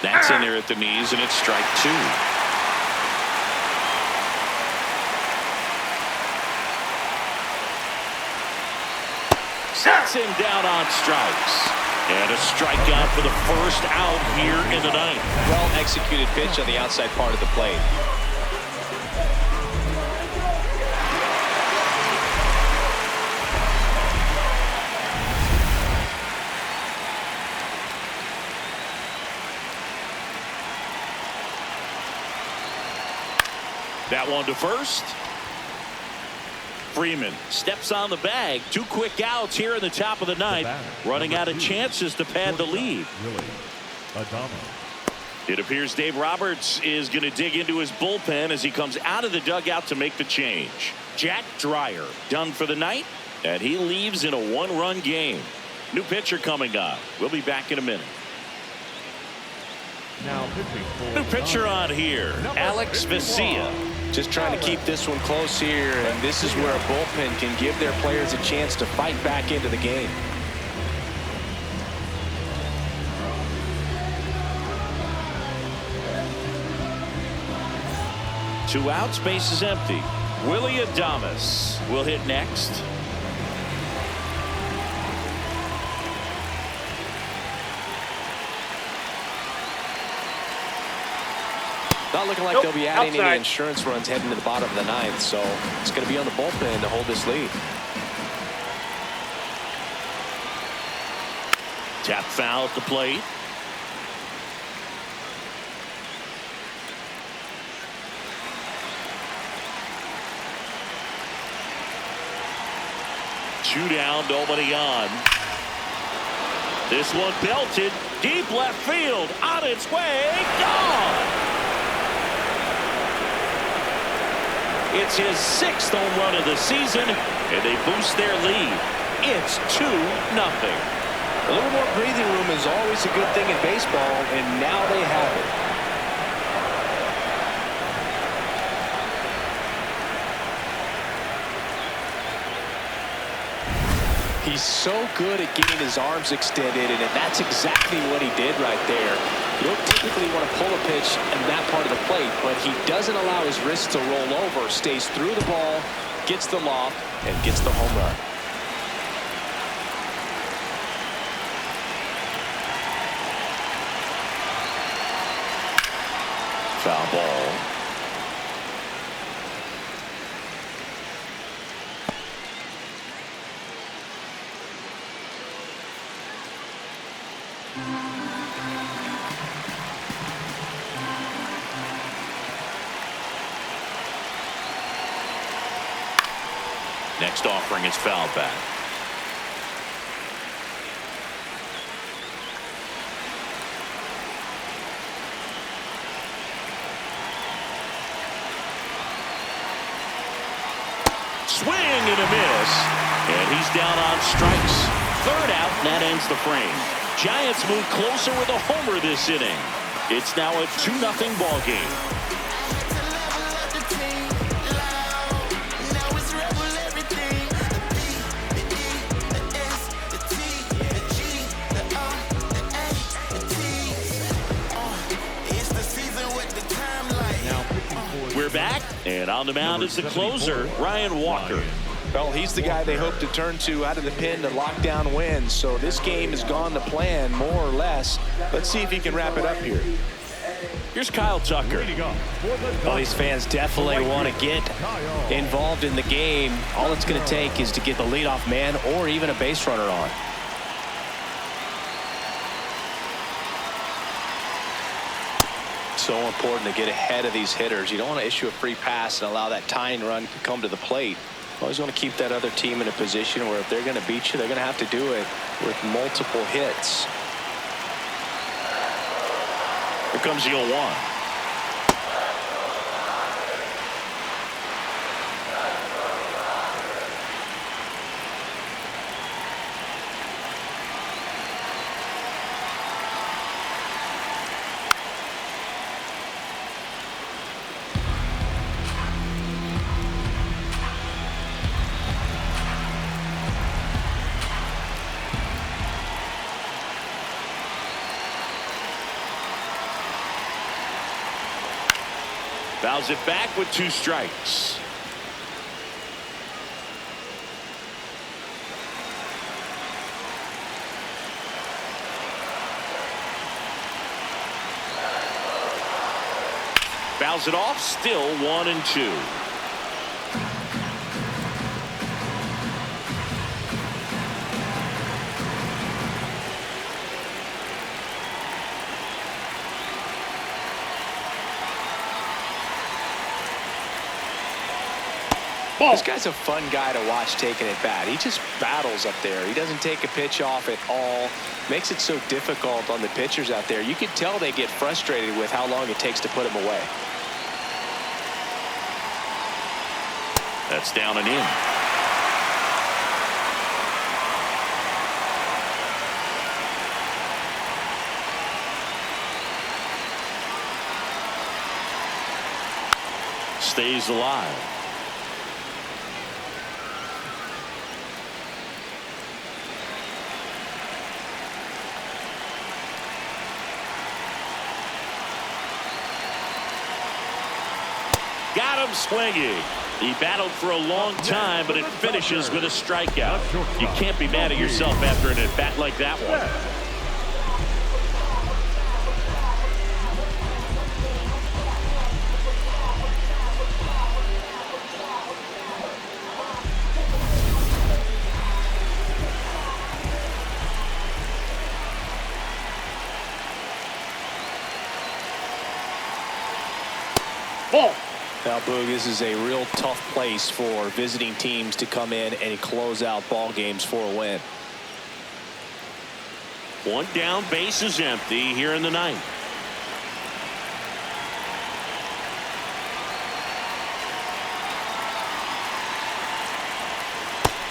That's in there at the knees, and it's strike 2. Sets him down on strikes. And a strikeout for the first out here in the ninth. Well executed pitch on the outside part of the plate. That one to first. Freeman steps on the bag. 2 quick outs here in the top of the ninth. Running out of chances to pad the lead. Willy Adames. It appears Dave Roberts is going to dig into his bullpen as he comes out of the dugout to make the change. Jack Dreyer done for the night, and he leaves in a 1-run game. New pitcher coming up. We'll be back in a minute. Now pitching for New pitcher on here, Alex Vesia. Just trying to keep this one close here, and this is where a bullpen can give their players a chance to fight back into the game. Two outs, base is empty. Willy Adames will hit next. Not looking like they'll be adding any insurance runs heading to the bottom of the ninth, so it's going to be on the bullpen to hold this lead. Tap foul at the plate. Two down, nobody on. This one belted deep left field, on its way, gone. It's his 6th home run of the season, and they boost their lead. It's 2-0. A little more breathing room is always a good thing in baseball, and now they have it. He's so good at getting his arms extended, and that's exactly what he did right there. You don't typically want to pull a pitch in that part of the plate, but he doesn't allow his wrist to roll over, stays through the ball, gets the loft, and gets the home run. Foul ball. Next offering is fouled back. Swing and a miss. And he's down on strikes. 3rd out, and that ends the frame. Giants move closer with a homer this inning. It's now a 2-0 ball game. We're back, and on the mound is the closer, Ryan Walker. Well, he's the guy they hope to turn to out of the pen to lock down wins. So this game has gone to plan, more or less. Let's see if he can wrap it up here. Here's Kyle Tucker. Well, these fans definitely want to get involved in the game. All it's going to take is to get the leadoff man or even a base runner on. So important to get ahead of these hitters. You don't want to issue a free pass and allow that tying run to come to the plate. Always want to keep that other team in a position where if they're going to beat you, they're going to have to do it with multiple hits. comes the 0-1. Fouls it back with 2 strikes. Fouls it off, still 1-2. This guy's a fun guy to watch taking it bat. He just battles up there. He doesn't take a pitch off at all. Makes it so difficult on the pitchers out there. You can tell they get frustrated with how long it takes to put him away. That's down and in. Stays alive. Got him swinging. He battled for a long time, but it finishes with a strikeout. You can't be mad at yourself after an at-bat like that one. Ball. Now, Boog, this is a real tough place for visiting teams to come in and close out ball games for a win. 1 down, base is empty here in the 9th.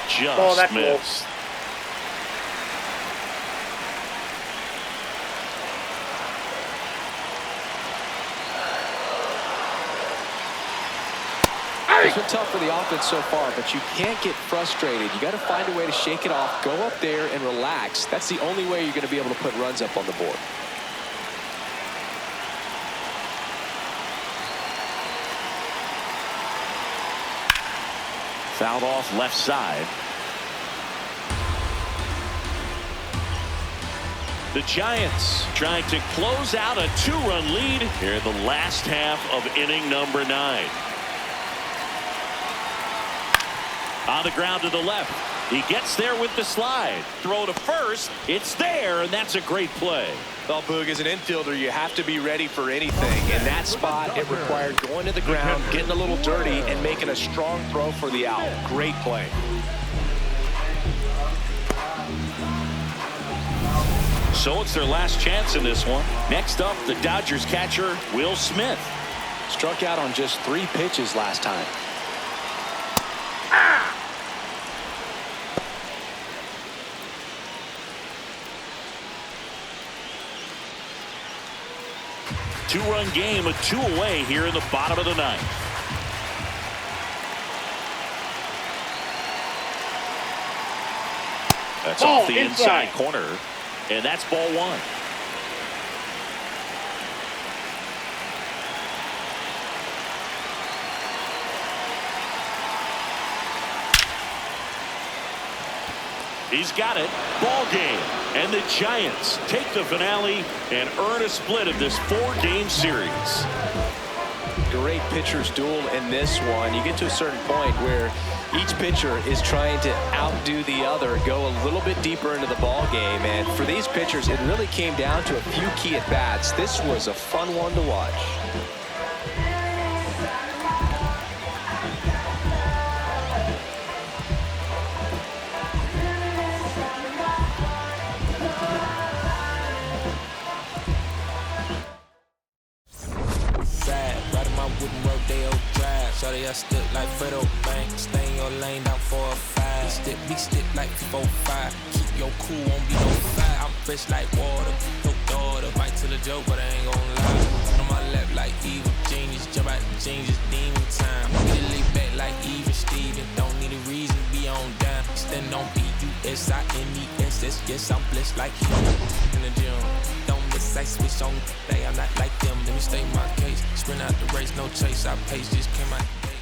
Just missed. It's been tough for the offense so far, but you can't get frustrated. You got to find a way to shake it off, go up there and relax. That's the only way you're going to be able to put runs up on the board. Fouled off left side. The Giants trying to close out a 2-run lead here in the last half of inning number 9. On the ground to the left. He gets there with the slide. Throw to first. It's there, and that's a great play. Well, Boog, as an infielder, you have to be ready for anything. In that spot, it required going to the ground, getting a little dirty, and making a strong throw for the out. Great play. So it's their last chance in this one. Next up, the Dodgers catcher, Will Smith. Struck out on just 3 pitches last time. 2-run game, a 2 away here in the bottom of the 9th. That's off the inside corner, and that's ball 1. He's got it. Ball game. And the Giants take the finale and earn a split of this 4-game series. Great pitcher's duel in this one. You get to a certain point where each pitcher is trying to outdo the other, go a little bit deeper into the ball game. And for these pitchers, it really came down to a few key at-bats. This was a fun one to watch. wouldn't rodeo drive. Shorty, I stood like Fredo Bank. Stay in your lane down 4 or 5. Be stick like 4 or 5. Keep your cool, won't be no fire. I'm fresh like water. No daughter, bite to the joke, but I ain't gon' lie. On my left like evil genius. Jump out the jeans, it's demon time. Get a lay back like even Steven. Don't need a reason to be on down. Stand on B-U-S-I-N-E-S-S. Yes, I'm blessed like him. In the gym. Don't miss, I switch on day. I'm not like them. Let me state my case. Sprint out the race, no chase. I pace, just came out the